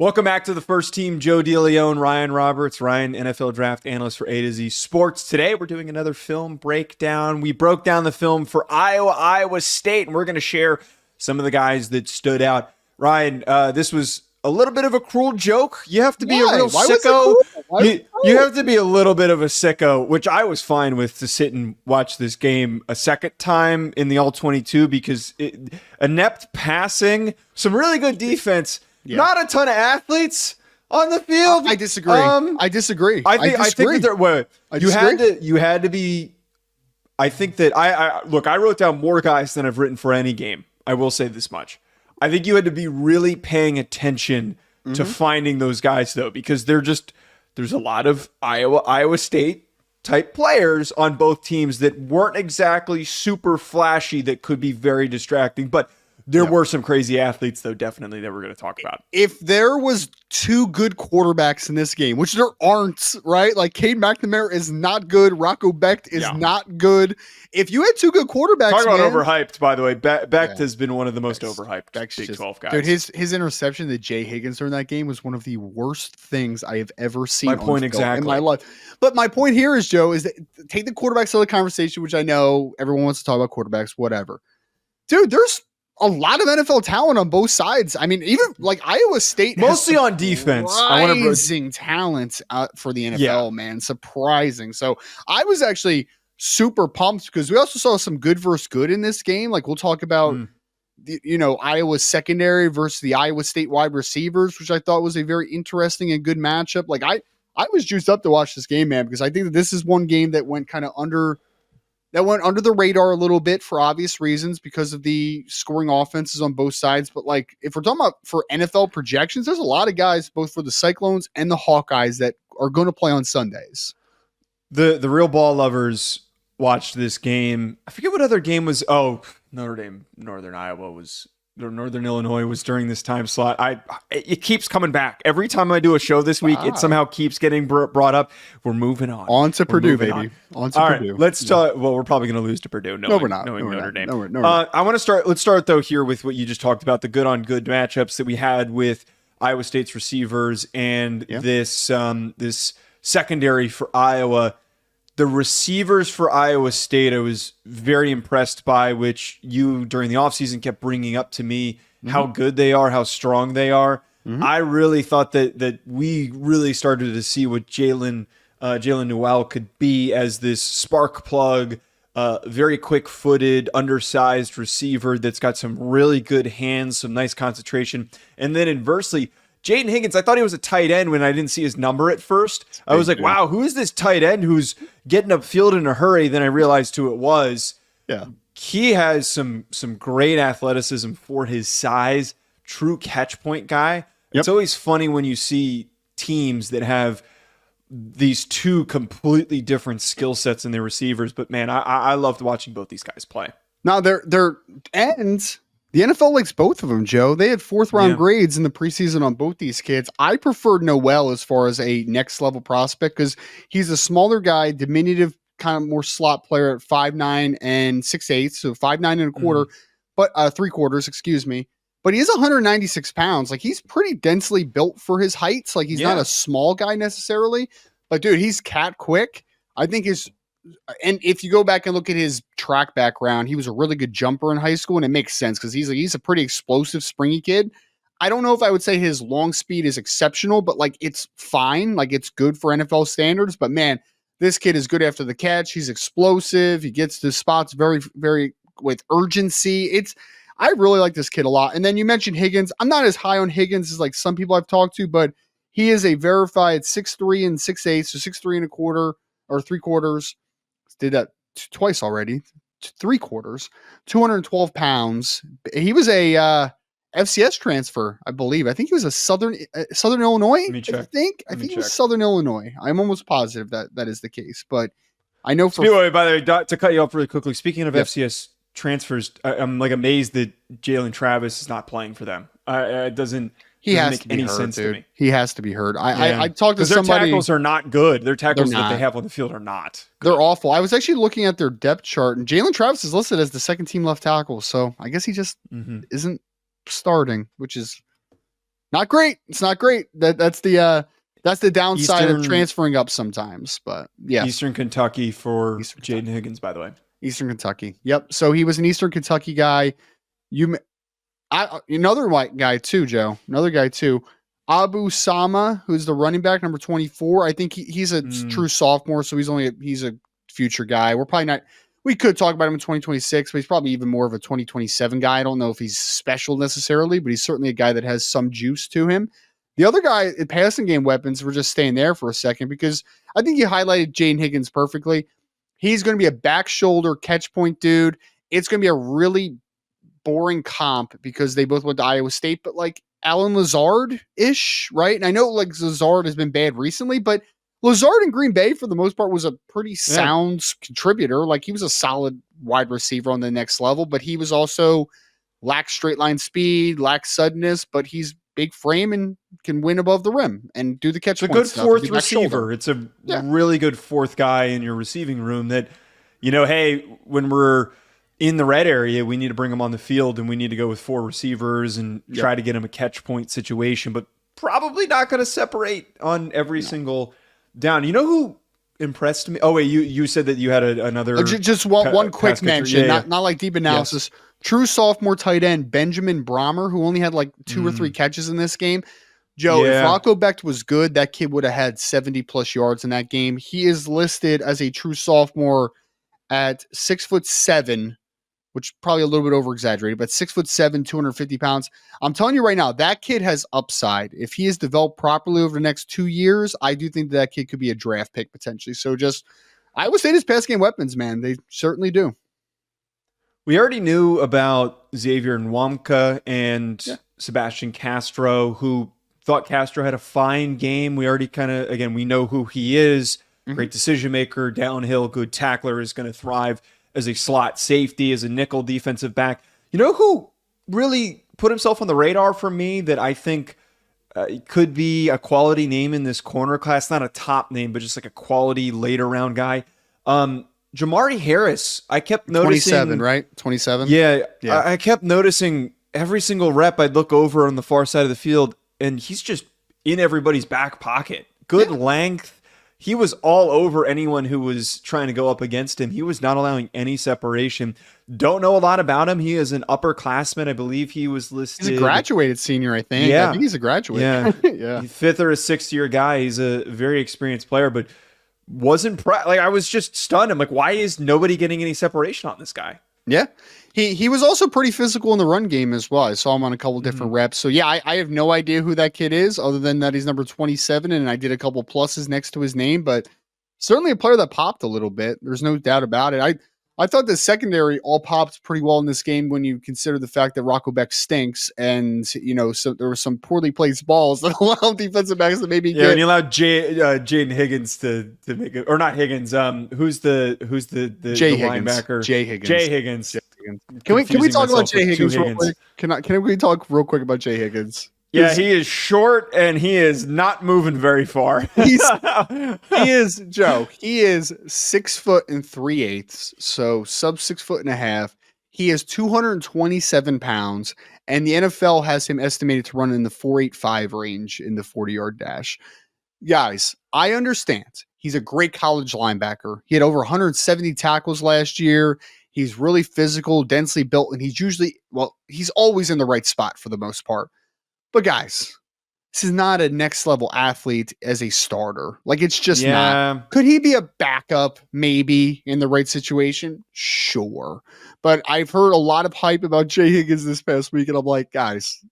Welcome back to the first team. Joe DeLeone, and Ryan Roberts, Ryan, NFL draft analyst for A to Z Sports. Today, we're doing another film breakdown. We broke down the film for Iowa State, and we're going to share some of the guys that stood out. Ryan, this was a little bit of a cruel joke. You have to be a real sicko. You have to be a little bit of a sicko, which I was fine with, to sit and watch this game a second time in the All-22 because inept passing, some really good defense. Yeah. Not a ton of athletes on the field. I disagree. I disagree. I think that you had to be. I think that I wrote down more guys than I've written for any game. I will say this much. I think you had to be really paying attention to finding those guys though, because there's a lot of Iowa State type players on both teams that weren't exactly super flashy, that could be very distracting, but there were some crazy athletes, though, definitely, that we're going to talk about. If there was two good quarterbacks in this game, which there aren't, right? Like, Cade McNamara is not good. Rocco Becht is not good. If you had two good quarterbacks, talk about overhyped, by the way. Becht has been one of the most overhyped Big 12 guys. Dude, his interception to Jay Higgins during that game was one of the worst things I have ever seen in my life. But my point here is, Joe, is that take the quarterbacks out of the conversation, which I know everyone wants to talk about quarterbacks, whatever. Dude, there's a lot of NFL talent on both sides. I mean, even like Iowa State, mostly on defense, surprising talent for the NFL, man, surprising. So I was actually super pumped because we also saw some good versus good in this game. Like, we'll talk about, Iowa's secondary versus the Iowa State wide receivers, which I thought was a very interesting and good matchup. Like, I was juiced up to watch this game, man, because I think that this is one game that went kind of under the radar a little bit for obvious reasons because of the scoring offenses on both sides. But like, if we're talking about for NFL projections, there's a lot of guys both for the Cyclones and the Hawkeyes that are going to play on Sundays. The real ball lovers watched this game. I forget what other game was. Oh, Notre Dame, Northern Illinois was during this time slot. It keeps coming back. Every time I do a show this week, it somehow keeps getting brought up. We're moving on. On to Purdue, baby. On to Purdue. Right, let's talk. Well, we're probably going to lose to Purdue. No, we're not. Knowing Notre Dame. I want to start. Let's start though here with what you just talked about, the good on good matchups that we had with Iowa State's receivers and this secondary for Iowa. The receivers for Iowa State, I was very impressed by, which you during the offseason kept bringing up to me, how good they are, how strong they are. I really thought that we really started to see what Jalen Newell could be as this spark plug, very quick-footed, undersized receiver that's got some really good hands, some nice concentration. And then inversely, Jaden Higgins, I thought he was a tight end when I didn't see his number at first. I was like, wow, who is this tight end who's getting upfield in a hurry? Then I realized who it was. Yeah. He has some great athleticism for his size, true catch point guy. Yep. It's always funny when you see teams that have these two completely different skill sets in their receivers. But man, I loved watching both these guys play. Now their ends. The NFL likes both of them, Joe. They had fourth-round grades in the preseason on both these kids. I preferred Noel as far as a next-level prospect because he's a smaller guy, diminutive, kind of more slot player at 5'9" and 6'8", so 5'9" and a quarter, but 3/4, excuse me. But he is 196 pounds. Like, he's pretty densely built for his heights. Like, he's not a small guy necessarily. But, dude, he's cat quick. I think and if you go back and look at his track background, he was a really good jumper in high school, and it makes sense because he's a pretty explosive, springy kid. I don't know if I would say his long speed is exceptional, but like it's fine. Like it's good for NFL standards. But man, this kid is good after the catch. He's explosive. He gets to spots very, very with urgency. I really like this kid a lot. And then you mentioned Higgins. I'm not as high on Higgins as like some people I've talked to, but he is a verified 6'3" and 6'8", so 6'3" and a quarter or 3/4. Did that twice already. 3/4, 212 pounds. He was a FCS transfer, I believe. I think he was a Southern Illinois. Let me check. I think he was Southern Illinois. I'm almost positive that is the case, but I know by the way, to cut you off really quickly, speaking of FCS transfers, I'm like amazed that Jalen Travis is not playing for them. It doesn't make any sense to me. He has to be hurt. I talked to somebody. Their tackles are not good. Their tackles that they have on the field are not good. They're awful. I was actually looking at their depth chart, and Jalen Travis is listed as the second team left tackle. So I guess he just isn't starting, which is Not great. It's not great. That's the downside of transferring up sometimes. But yeah, Eastern Kentucky for Jaden Higgins, by the way. Eastern Kentucky. Yep. So he was an Eastern Kentucky guy. Another white guy too, Joe. Another guy too. Abu Sama, who's the running back, number 24. I think he's a true sophomore, so he's a future guy. We could talk about him in 2026, but he's probably even more of a 2027 guy. I don't know if he's special necessarily, but he's certainly a guy that has some juice to him. The other guy in passing game weapons, we're just staying there for a second because I think you highlighted Jaden Higgins perfectly. He's going to be a back shoulder catch point dude. It's going to be a really boring comp because they both went to Iowa State, but like Alan Lazard-ish, right? And I know like Lazard has been bad recently, but Lazard in Green Bay for the most part was a pretty sound contributor. Like he was a solid wide receiver on the next level, but he was also lacks straight line speed, lacks suddenness, but he's big frame and can win above the rim and do the catch. It's a good fourth receiver. It's a really good fourth guy in your receiving room that, hey, when we're in the red area, we need to bring him on the field and we need to go with 4 receivers and try to get him a catch point situation, but probably not going to separate on every single down. You know who impressed me? Oh, wait, you said that you had another. Just one quick mention, not like deep analysis. Yes. True sophomore tight end, Benjamin Brahmer, who only had like 2 or 3 catches in this game. Joe, if Rocco Becht was good, that kid would have had 70+ yards in that game. He is listed as a true sophomore at 6'7", which probably a little bit over exaggerated, but 6'7", 250 pounds. I'm telling you right now, that kid has upside. If he is developed properly over the next 2 years, I do think that kid could be a draft pick potentially. So I would say his pass game weapons, man. They certainly do. We already knew about Xavier Nwamka and Sebastian Castro, who thought Castro had a fine game. We already we know who he is. Great decision maker, downhill, good tackler, is going to thrive as a slot safety, as a nickel defensive back. You know who really put himself on the radar for me that I think could be a quality name in this corner class? Not a top name, but just like a quality later round guy. Jamari Harris. I kept noticing 27, right? 27. Yeah. I kept noticing every single rep I'd look over on the far side of the field, and he's just in everybody's back pocket. Good length. He was all over anyone who was trying to go up against him. He was not allowing any separation. Don't know a lot about him. He is an upperclassman. I believe he was listed. He's a graduated senior, I think. Yeah. I think he's a graduate. Yeah. 5th or a 6th year guy. He's a very experienced player, but I was just stunned. I'm like, why is nobody getting any separation on this guy? Yeah. He was also pretty physical in the run game as well. I saw him on a couple different reps. So yeah, I have no idea who that kid is other than that he's number 27 and I did a couple pluses next to his name, but certainly a player that popped a little bit. There's no doubt about it. I thought the secondary all popped pretty well in this game when you consider the fact that Rocco Becht stinks and, so there were some poorly placed balls that allowed defensive backs to maybe get. And you allowed Jaden Higgins to make it, or not Higgins. Who's the linebacker? Jay Higgins. Jay Higgins. Can we talk about Jay Higgins real quick? Can we talk real quick about Jay Higgins? Yeah, he is short and he is not moving very far. He is 6 foot and 3/8, so sub 6.5 feet. He is 227 pounds, and the NFL has him estimated to run in the 4.85 range in the 40-yard dash. Guys, I understand. He's a great college linebacker. He had over 170 tackles last year. He's really physical, densely built, and he's always in the right spot for the most part. But guys, this is not a next level athlete as a starter. Like it's just not. Could he be a backup? Maybe in the right situation? Sure. But I've heard a lot of hype about Jay Higgins this past week. And I'm like, guys,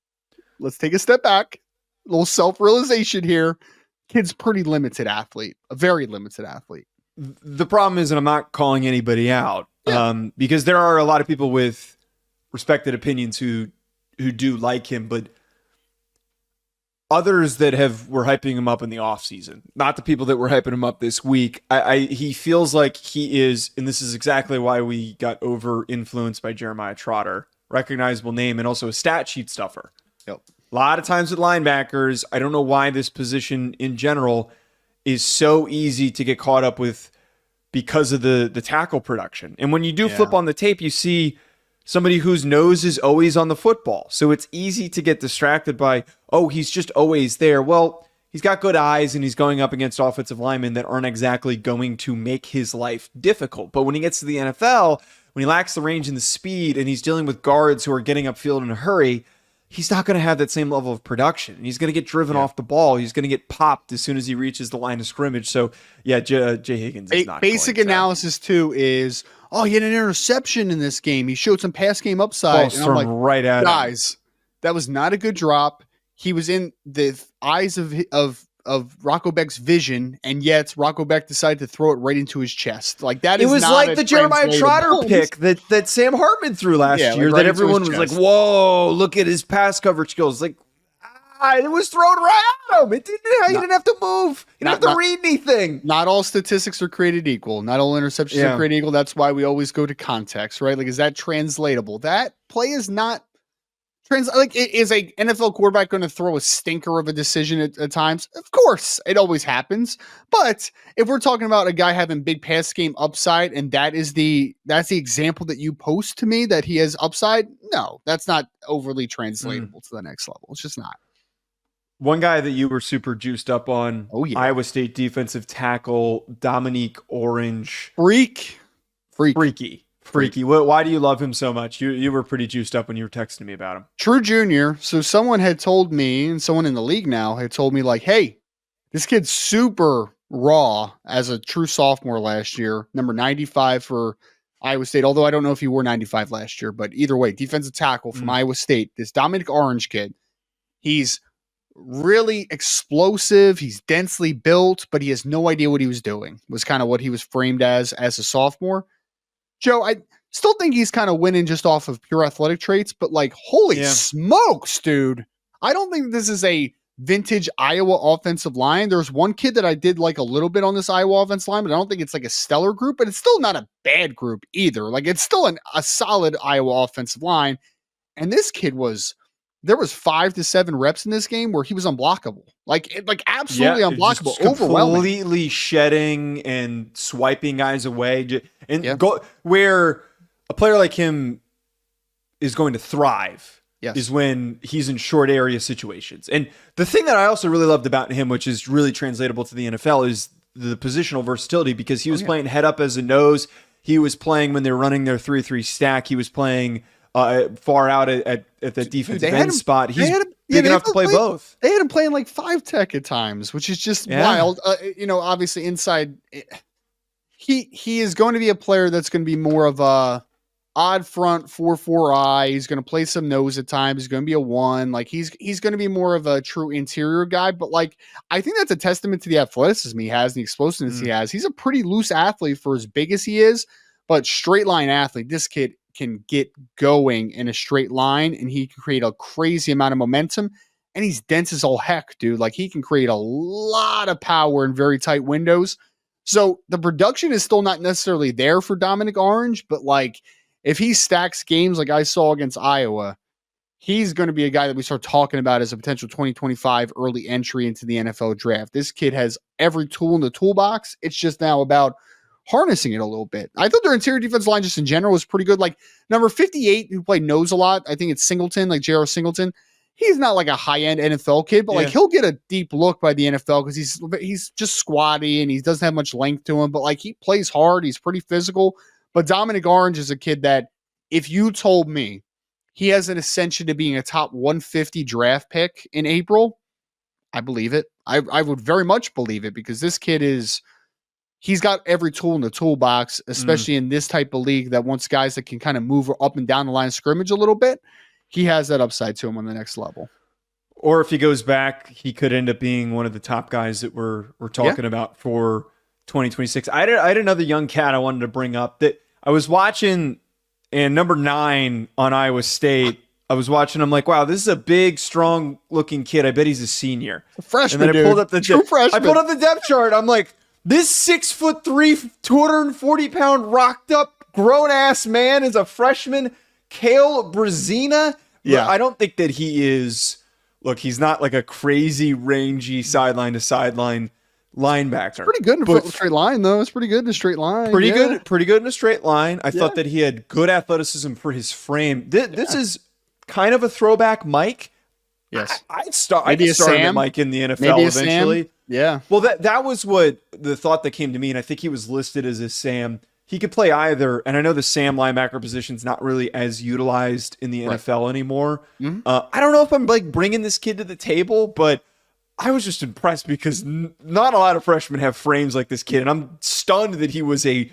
let's take a step back. A little self-realization here. Kid's pretty limited athlete, a very limited athlete. The problem is, and I'm not calling anybody out because there are a lot of people with respected opinions who do like him, but others that were hyping him up in the offseason, not the people that were hyping him up this week. He feels like he is, and this is exactly why we got over influenced by Jeremiah Trotter, recognizable name, and also a stat sheet stuffer. Yep. A lot of times with linebackers, I don't know why this position in general is so easy to get caught up with because of the tackle production. And when you do flip on the tape, you see somebody whose nose is always on the football. So it's easy to get distracted by, oh, he's just always there. Well, he's got good eyes and he's going up against offensive linemen that aren't exactly going to make his life difficult. But when he gets to the NFL, when he lacks the range and the speed and he's dealing with guards who are getting upfield in a hurry, he's not going to have that same level of production. And he's going to get driven off the ball. He's going to get popped as soon as he reaches the line of scrimmage. So, yeah, Jay Higgins is not basic analysis, too, is, oh, he had an interception in this game. He showed some pass game upside. And I'm like, right at guys, that was not a good drop. He was in the eyes of Rocco Beck's vision, and yet Rocco Beck decided to throw it right into his chest. Like that is. It was not like the Jeremiah Trotter pick that Sam Hartman threw last year. That everyone was like, "Whoa, look at his pass coverage skills!" Like, it was thrown right at him. He didn't have to move. He didn't have to read anything. Not all statistics are created equal. Not all interceptions are created equal. That's why we always go to context, right? Like, is that translatable? That play is not. Is a NFL quarterback going to throw a stinker of a decision at times? Of course, it always happens. But if we're talking about a guy having big pass game upside, and that's the example that you post to me that he has upside, no, that's not overly translatable to the next level. It's just not. One guy that you were super juiced up on, Iowa State defensive tackle Dominic Orange, freaky. Why do you love him so much? You were pretty juiced up when you were texting me about him. True junior. So someone had told me, and someone in the league now had told me, like, hey, this kid's super raw as a true sophomore last year. Number 95 for Iowa State. Although I don't know if he wore 95 last year, but either way, defensive tackle from Iowa State. This Dominic Orange kid, he's really explosive. He's densely built, but he has no idea what he was doing. Was kind of what he was framed as a sophomore. Joe, I still think he's kind of winning just off of pure athletic traits, but like, holy smokes, dude. I don't think this is a vintage Iowa offensive line. There's one kid that I did like a little bit on this Iowa offensive line, but I don't think it's like a stellar group, but it's still not a bad group either. Like, it's still a solid Iowa offensive line. And this kid there was 5 to 7 reps in this game where he was unblockable. Like absolutely unblockable. Completely shedding and swiping guys away. And where a player like him is going to thrive is when he's in short area situations. And the thing that I also really loved about him, which is really translatable to the NFL, is the positional versatility, because he was playing head up as a nose. He was playing when they're running their 3-3 stack. He was playing far out at the defensive end spot. He's big enough to play both. They had him playing like 5-tech at times, which is just wild. Obviously inside, he is going to be a player that's going to be more of a odd front 4-4 eye. He's going to play some nose at times. He's going to be a 1. Like he's going to be more of a true interior guy. But like, I think that's a testament to the athleticism he has, the explosiveness he has. He's a pretty loose athlete for as big as he is, but straight line athlete. This kid can get going in a straight line, and he can create a crazy amount of momentum, and he's dense as all heck, dude. Like, he can create a lot of power in very tight windows. So the production is still not necessarily there for Dominic Orange, but like, if he stacks games like I saw against Iowa, he's going to be a guy that we start talking about as a potential 2025 early entry into the NFL draft. This kid has every tool in the toolbox. It's just now about harnessing it a little bit. I thought their interior defense line just in general was pretty good. Like number 58, who played nose a lot, I think it's Singleton, like J.R. Singleton. He's not like a high-end NFL kid, but like he'll get a deep look by the NFL because he's just squatty and he doesn't have much length to him, but like he plays hard. He's pretty physical. But Dominic Orange is a kid that if you told me he has an ascension to being a top 150 draft pick in April, I believe it. I would very much believe it, because this kid he's got every tool in the toolbox, especially in this type of league that wants guys that can kind of move up and down the line of scrimmage a little bit. He has that upside to him on the next level. Or if he goes back, he could end up being one of the top guys that we're talking about for 2026. I had another young cat I wanted to bring up that I was watching, and number 9 on Iowa State. I was watching. I'm like, wow, this is a big, strong-looking kid. I bet he's a senior. A freshman, and then I pulled up the freshman. I pulled up the depth chart. I'm like, this 6'3", 240-pound, rocked-up, grown-ass man is a freshman. Cael Brezina. Yeah, I don't think that he is. Look, he's not like a crazy, rangy sideline to sideline linebacker. It's pretty good in a straight line, though. It's pretty good in a straight line. Pretty good in a straight line. I thought that he had good athleticism for his frame. This is kind of a throwback Mike. Yes. I'd start Mike in the NFL eventually. Sam. Yeah. Well, that was what the thought that came to me, and I think he was listed as a Sam. He could play either, and I know the Sam linebacker position's not really as utilized in the NFL anymore. Mm-hmm. I don't know if I'm like bringing this kid to the table, but I was just impressed because not a lot of freshmen have frames like this kid, and I'm stunned that he was a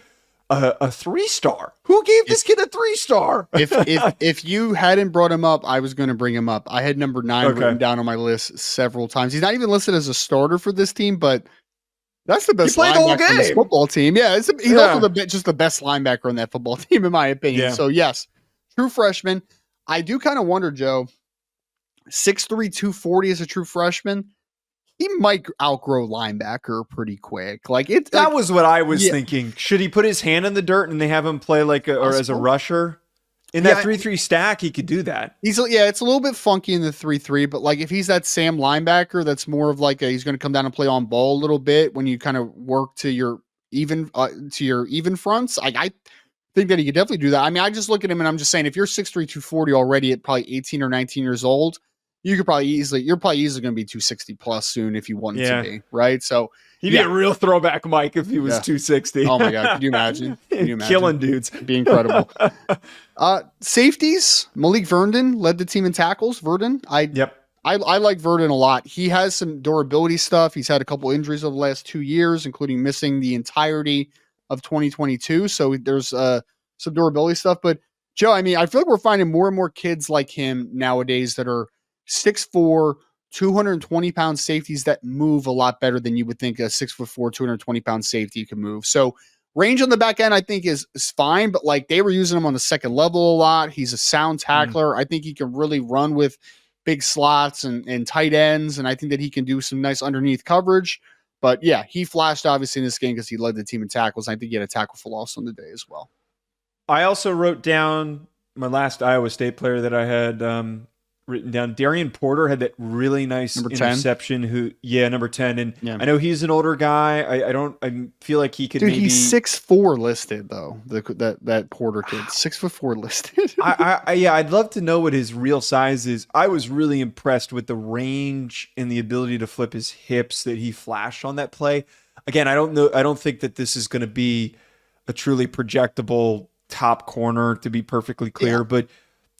3-star. Who gave this kid a 3-star? if you hadn't brought him up, I was going to bring him up. I had number 9 written down on my list several times. He's not even listed as a starter for this team, but that's the best linebacker on this football team. Yeah, he's also just the best linebacker on that football team, in my opinion. Yeah. So, yes, true freshman. I do kind of wonder, Joe, 6'3", 240 as a true freshman. He might outgrow linebacker pretty quick. That was what I was thinking. Should he put his hand in the dirt and they have him play or as a rusher? In that 3-3 stack, he could do that. It's a little bit funky in the 3-3, but if he's that Sam linebacker, that's more of he's going to come down and play on ball a little bit when you kind of work to your even fronts. I think that he could definitely do that. I mean, I just look at him and I'm just saying, if you're 6'3", 240 already at probably 18 or 19 years old, you're probably easily going to be 260 plus soon if you wanted to be, right? So he'd be a real throwback Mike if he was 260. Oh my God. Could you imagine? Killing dudes. It'd be incredible. Safeties, Malik Verdon led the team in tackles. Verdon. I like Verdon a lot. He has some durability stuff. He's had a couple injuries over the last 2 years, including missing the entirety of 2022. So there's some durability stuff. But Joe, I mean, I feel like we're finding more and more kids like him nowadays that are 6'4", 220-pound safeties that move a lot better than you would think a 6'4", 220-pound safety can move. So range on the back end, I think, is fine, but they were using him on the second level a lot. He's a sound tackler. I think he can really run with big slots and tight ends, and I think that he can do some nice underneath coverage. But yeah, he flashed obviously in this game because he led the team in tackles. I think he had a tackle for loss on the day as well. I also wrote down my last Iowa State player that I had written down. Darian Porter had that really nice interception. Number 10. And I know he's an older guy. I feel like he could maybe... he's 6'4" listed though. That Porter kid, 6'4" listed. I'd love to know what his real size is. I was really impressed with the range and the ability to flip his hips that he flashed on that play. Again, I don't think that this is going to be a truly projectable top corner, to be perfectly clear, but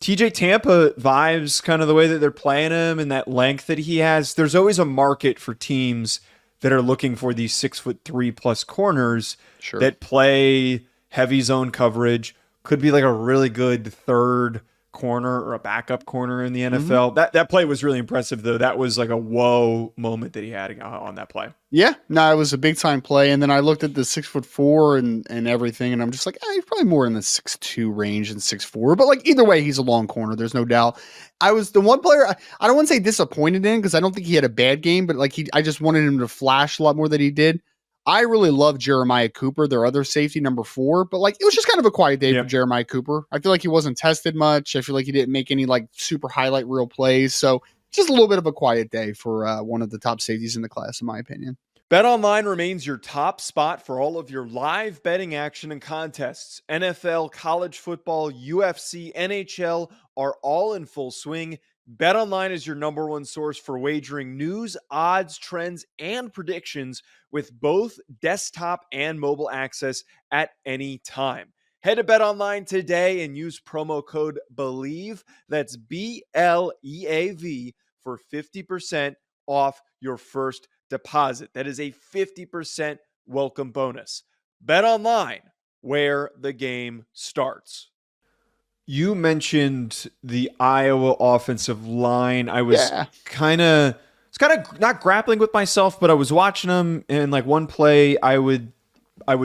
TJ Tampa vibes kind of the way that they're playing him and that length that he has. There's always a market for teams that are looking for these 6'3" plus corners that play heavy zone coverage. Could be a really good third corner or a backup corner in the NFL. That play was really impressive, though. That was a whoa moment that he had on that play. Yeah, no, it was a big time play. And then I looked at the 6'4" and everything, and I'm just he's probably more in the 6'2" range than 6'4". But either way, he's a long corner. There's no doubt. I was the one player I don't want to say disappointed in because I don't think he had a bad game, but I just wanted him to flash a lot more than he did. I really love Jeremiah Cooper, their other safety, number 4, but it was just kind of a quiet day for Jeremiah Cooper. I feel like he wasn't tested much. I feel like he didn't make any super highlight reel plays. So just a little bit of a quiet day for one of the top safeties in the class, in my opinion. BetOnline remains your top spot for all of your live betting action and contests. NFL, college football, UFC, NHL are all in full swing. BetOnline is your number one source for wagering news, odds, trends, and predictions with both desktop and mobile access at any time. Head to BetOnline today and use promo code BELIEVE, that's BLEAV, for 50% off your first deposit. That is a 50% welcome bonus. BetOnline, where the game starts. You mentioned the Iowa offensive line. I was kind of not grappling with myself, but I was watching them, and one play I would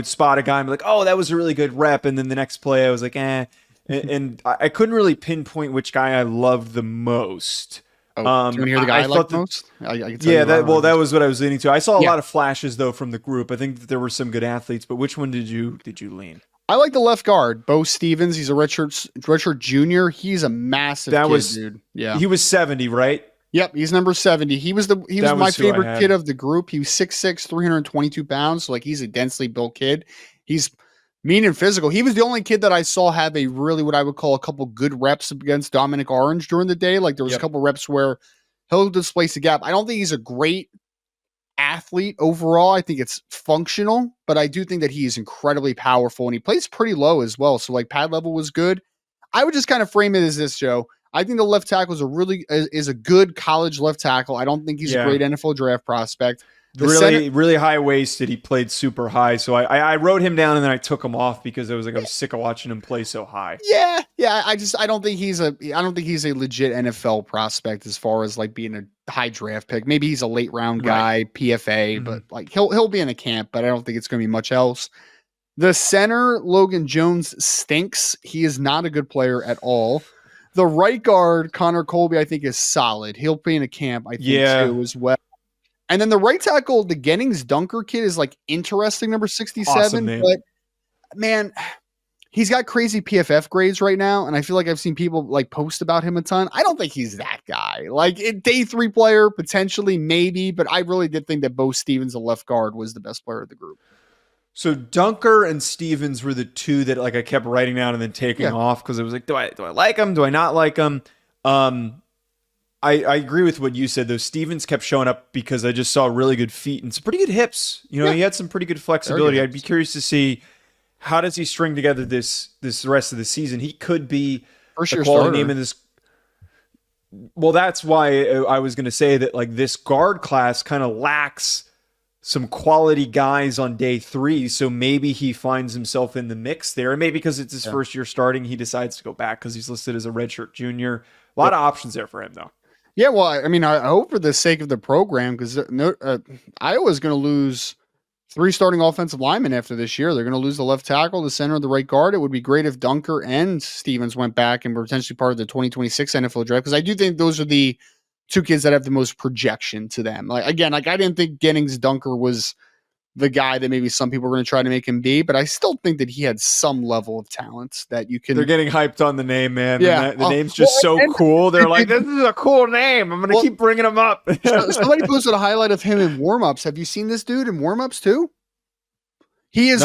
spot a guy and be like, "Oh, that was a really good rep," and then the next play I was like, "Eh," and I couldn't really pinpoint which guy I loved the most. Do you want to hear the guy I liked most? I can tell that was what I was leaning to. I saw a lot of flashes though from the group. I think that there were some good athletes, but which one did you lean? I like the left guard, Bo Stevens. He's a redshirt junior. He's a massive dude. Yeah, he was 70, right? Yep, he's number 70. He was my favorite kid of the group. He was 6'6", 322 pounds. So like he's a densely built kid. He's mean and physical. He was the only kid that I saw have a really what I would call a couple good reps against Dominic Orange during the day. Like there was a couple reps where he'll displace the gap. I don't think he's a great athlete overall. I think it's functional, but I do think that he is incredibly powerful and he plays pretty low as well. So like pad level was good. I would just kind of frame it as this, Joe. I think the left tackle is a good college left tackle. I don't think he's a great NFL draft prospect. Really high waisted. He played super high. So I wrote him down and then I took him off because I was sick of watching him play so high. Yeah. I don't think he's a legit NFL prospect as far as like being a high draft pick. Maybe he's a late round guy, PFA, but like he'll be in the camp, but I don't think it's going to be much else. The center, Logan Jones, stinks. He is not a good player at all. The right guard, Connor Colby, I think is solid. He'll be in a camp, I think, too, as well. And then the right tackle, the Gennings Dunker kid is like interesting, number 67. Awesome, but man, he's got crazy PFF grades right now. And I feel like I've seen people like post about him a ton. I don't think he's that guy. Like day 3 player, potentially, maybe. But I really did think that Bo Stevens, the left guard, was the best player of the group. So Dunker and Stevens were the two that like I kept writing down and then taking off because it was like, do I like him? Do I not like him? I agree with what you said though. Stevens kept showing up because I just saw really good feet and some pretty good hips. You know, he had some pretty good flexibility. I'd be curious to see how does he string together this rest of the season. He could be a quality name in this. Well, that's why I was going to say that like this guard class kind of lacks some quality guys on day 3, so maybe he finds himself in the mix there. And maybe because it's his first year starting, he decides to go back because he's listed as a redshirt junior. A lot of options there for him, though. Yeah, well, I mean, I hope for the sake of the program, because Iowa's going to lose 3 starting offensive linemen after this year. They're going to lose the left tackle, the center, and the right guard. It would be great if Dunker and Stevens went back and were potentially part of the 2026 NFL draft, because I do think those are the 2 kids that have the most projection to them. Like again, like I didn't think Gennings Dunker was the guy that maybe some people were going to try to make him be, but I still think that he had some level of talent that you can. They're getting hyped on the name, man. Yeah, the name's just cool. They're like, this is a cool name. I'm going to keep bringing him up. Somebody posted a highlight of him in warmups. Have you seen this dude in warmups too? He is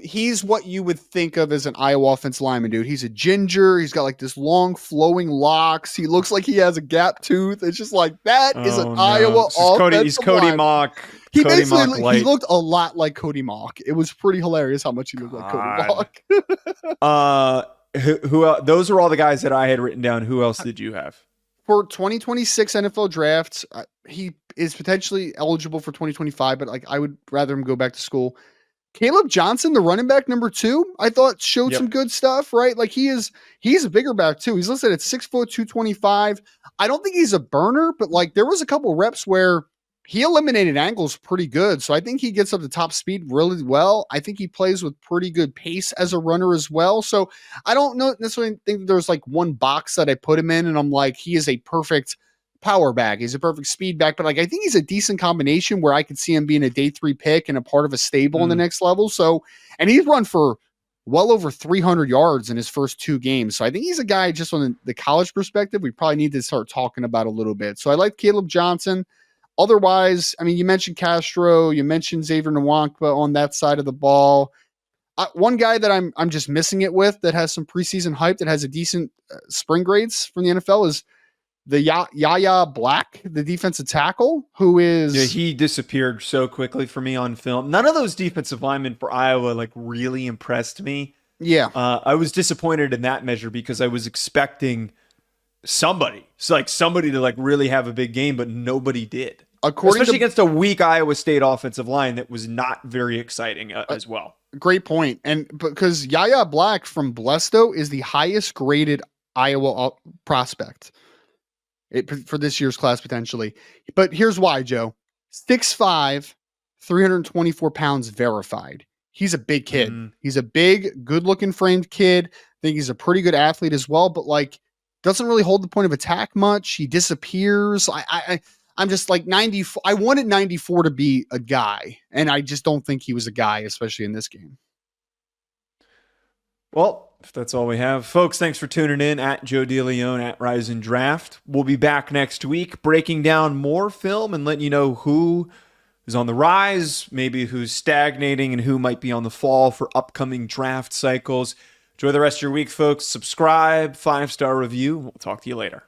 he's what you would think of as an Iowa offensive lineman, dude. He's a ginger. He's got like this long flowing locks. He looks like he has a gap tooth. It's just like that is an Iowa offensive He's Cody Mock. He looked a lot like Cody Mock. It was pretty hilarious how much he looked like Cody Mock. Who those are all the guys that I had written down. Who else did you have? For 2026 NFL drafts, he is potentially eligible for 2025, but like I would rather him go back to school. Caleb Johnson, the running back number 2, I thought showed some good stuff, right? Like he's a bigger back too. He's listed at 6 foot 225. I don't think he's a burner, but like there was a couple reps where he eliminated angles pretty good. So I think he gets up to top speed really well. I think he plays with pretty good pace as a runner as well. So I don't necessarily think that there's like one box that I put him in and I'm like, he is a perfect power back. He's a perfect speed back, but like, I think he's a decent combination where I could see him being a day 3 pick and a part of a stable in the next level. So, and he's run for well over 300 yards in his first 2 games. So I think he's a guy just on the college perspective, we probably need to start talking about a little bit. So I like Caleb Johnson. Otherwise, I mean, you mentioned Castro, you mentioned Xavier Nwankpa on that side of the ball. One guy that I'm just missing it with that has some preseason hype that has a decent spring grades from the NFL is the Yaya Black, the defensive tackle, who is he disappeared so quickly for me on film. None of those defensive linemen for Iowa like really impressed me. Yeah, I was disappointed in that measure because I was expecting somebody to like really have a big game, but nobody did. Especially against a weak Iowa State offensive line that was not very exciting as well. Great point. And because Yaya Black from Blesto is the highest graded Iowa prospect for this year's class potentially. But here's why, Joe. 6'5", 324 pounds verified. He's a big kid. He's a big, good-looking framed kid. I think he's a pretty good athlete as well, but like doesn't really hold the point of attack much. He disappears. I'm just like 94. I wanted 94 to be a guy, and I just don't think he was a guy, especially in this game. Well, If that's all we have. Folks, thanks for tuning in. At Joe DeLeone, at Rise and Draft. We'll be back next week breaking down more film and letting you know who is on the rise, maybe who's stagnating, and who might be on the fall for upcoming draft cycles. Enjoy the rest of your week, folks. Subscribe, 5-star review. We'll talk to you later.